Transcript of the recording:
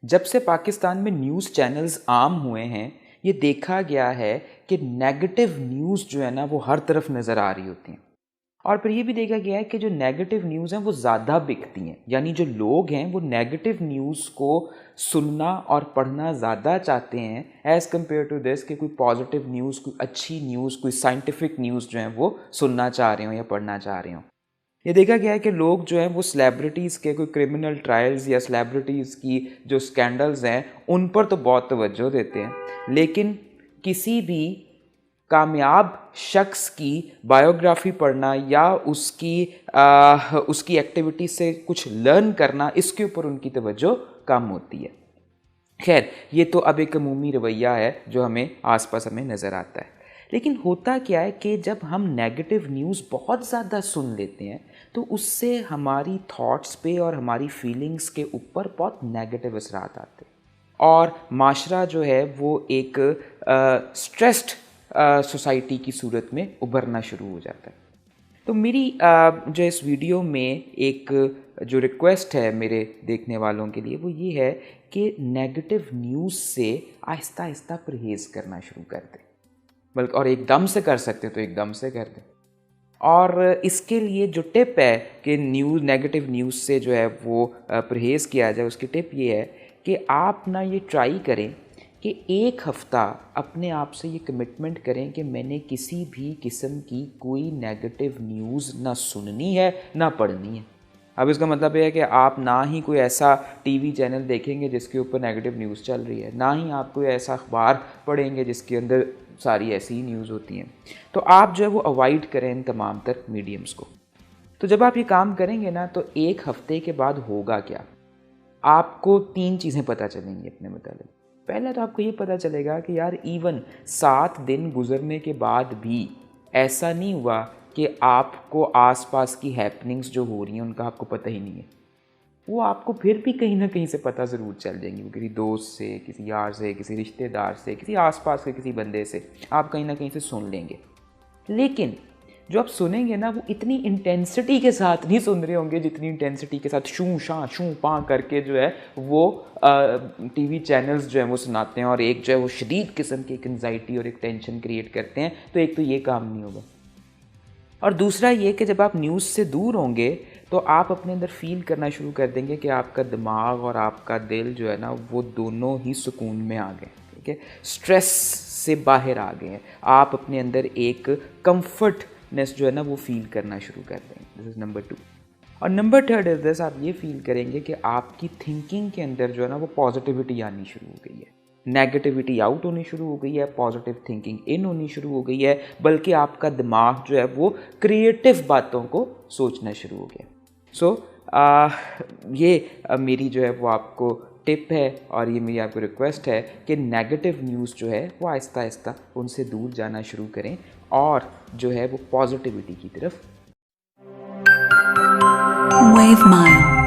جب سے پاکستان میں نیوز چینلز عام ہوئے ہیں یہ دیکھا گیا ہے کہ نیگیٹو نیوز جو ہے نا وہ ہر طرف نظر آ رہی ہوتی ہیں، اور پھر یہ بھی دیکھا گیا ہے کہ جو نیگیٹو نیوز ہیں وہ زیادہ بکتی ہیں، یعنی جو لوگ ہیں وہ نیگیٹو نیوز کو سننا اور پڑھنا زیادہ چاہتے ہیں ایز کمپیئر ٹو دس کہ کوئی پازیٹیو نیوز، کوئی اچھی نیوز، کوئی سائنٹیفک نیوز جو ہیں وہ سننا چاہ رہے ہوں یا پڑھنا چاہ رہے ہوں۔ یہ دیکھا گیا ہے کہ لوگ جو ہیں وہ سلیبریٹیز کے کوئی کرمنل ٹرائلز یا سلیبریٹیز کی جو سکینڈلز ہیں ان پر تو بہت توجہ دیتے ہیں، لیکن کسی بھی کامیاب شخص کی بایوگرافی پڑھنا یا اس کی ایکٹیویٹی سے کچھ لرن کرنا، اس کے اوپر ان کی توجہ کم ہوتی ہے۔ خیر، یہ تو اب ایک عمومی رویہ ہے جو ہمیں آس پاس ہمیں نظر آتا ہے، لیکن ہوتا کیا ہے کہ جب ہم نیگیٹو نیوز بہت زیادہ سن لیتے ہیں تو اس سے ہماری تھاٹس پہ اور ہماری فیلنگز کے اوپر بہت نیگیٹو اثرات آتے ہیں، اور معاشرہ جو ہے وہ ایک سٹریسڈ سوسائٹی کی صورت میں ابھرنا شروع ہو جاتا ہے۔ تو میری جو اس ویڈیو میں ایک جو ریکویسٹ ہے میرے دیکھنے والوں کے لیے وہ یہ ہے کہ نیگیٹو نیوز سے آہستہ آہستہ پرہیز کرنا شروع کر دیں، بلکہ اور ایک دم سے کر سکتے تو ایک دم سے کر دیں۔ اور اس کے لیے جو ٹپ ہے کہ نیگیٹو نیوز سے جو ہے وہ پرہیز کیا جائے، اس کی ٹپ یہ ہے کہ آپ نہ یہ ٹرائی کریں کہ ایک ہفتہ اپنے آپ سے یہ کمٹمنٹ کریں کہ میں نے کسی بھی قسم کی کوئی نیگیٹو نیوز نہ سننی ہے نہ پڑھنی ہے۔ اب اس کا مطلب یہ ہے کہ آپ نہ ہی کوئی ایسا ٹی وی چینل دیکھیں گے جس کے اوپر نیگیٹو نیوز چل رہی ہے، نہ ہی آپ کوئی ایسا اخبار پڑھیں گے جس کے اندر ساری ایسی ہی نیوز ہوتی ہیں۔ تو آپ جو ہے وہ اوائڈ کریں ان تمام تر میڈیمز کو۔ تو جب آپ یہ کام کریں گے نا تو ایک ہفتے کے بعد ہوگا کیا، آپ کو 3 چیزیں پتہ چلیں گی اپنے متعلق۔ پہلے تو آپ کو یہ پتہ چلے گا کہ یار ایون 7 دن گزرنے کے بعد بھی ایسا نہیں ہوا کہ آپ کو آس پاس کی ہیپننگز جو ہو رہی ہیں ان کا آپ کو پتہ ہی نہیں ہے، وہ آپ کو پھر بھی کہیں نہ کہیں سے پتہ ضرور چل جائیں گی، وہ کسی دوست سے، کسی یار سے، کسی رشتہ دار سے، کسی آس پاس کے کسی بندے سے آپ کہیں نہ کہیں سے سن لیں گے۔ لیکن جو آپ سنیں گے نا وہ اتنی انٹینسٹی کے ساتھ نہیں سن رہے ہوں گے جتنی انٹینسٹی کے ساتھ شوں شاں شوں پاں کر کے جو ہے وہ ٹی وی چینلز جو ہیں وہ سناتے ہیں، اور ایک جو ہے وہ شدید قسم کی ایک انزائٹی اور ایک ٹینشن کریٹ کرتے ہیں۔ تو ایک تو یہ کام نہیں ہوگا، اور دوسرا یہ کہ جب آپ نیوز سے دور ہوں گے تو آپ اپنے اندر فیل کرنا شروع کر دیں گے کہ آپ کا دماغ اور آپ کا دل جو ہے نا وہ دونوں ہی سکون میں آ گئے، ٹھیک ہے، اسٹریس سے باہر آ گئے ہیں، آپ اپنے اندر ایک کمفرٹنس جو ہے نا وہ فیل کرنا شروع کر دیں گے۔ دس از نمبر 2۔ اور نمبر 3 از دس، آپ یہ فیل کریں گے کہ آپ کی تھنکنگ کے اندر جو ہے نا وہ پازیٹیوٹی آنی شروع ہو گئی ہے، نیگیٹیوٹی آؤٹ ہونی شروع ہو گئی ہے، پازیٹیو تھنکنگ ان ہونی شروع ہو گئی ہے، بلکہ آپ کا دماغ جو ہے وہ کریٹو باتوں کو سوچنا شروع ہو گیا۔ سو یہ میری جو ہے وہ آپ کو ٹپ ہے، اور یہ میری آپ کو ریکویسٹ ہے کہ نیگیٹو نیوز جو ہے وہ آہستہ آہستہ ان سے دور جانا شروع کریں اور جو ہے وہ پازیٹیوٹی کی طرف۔ Wave Mile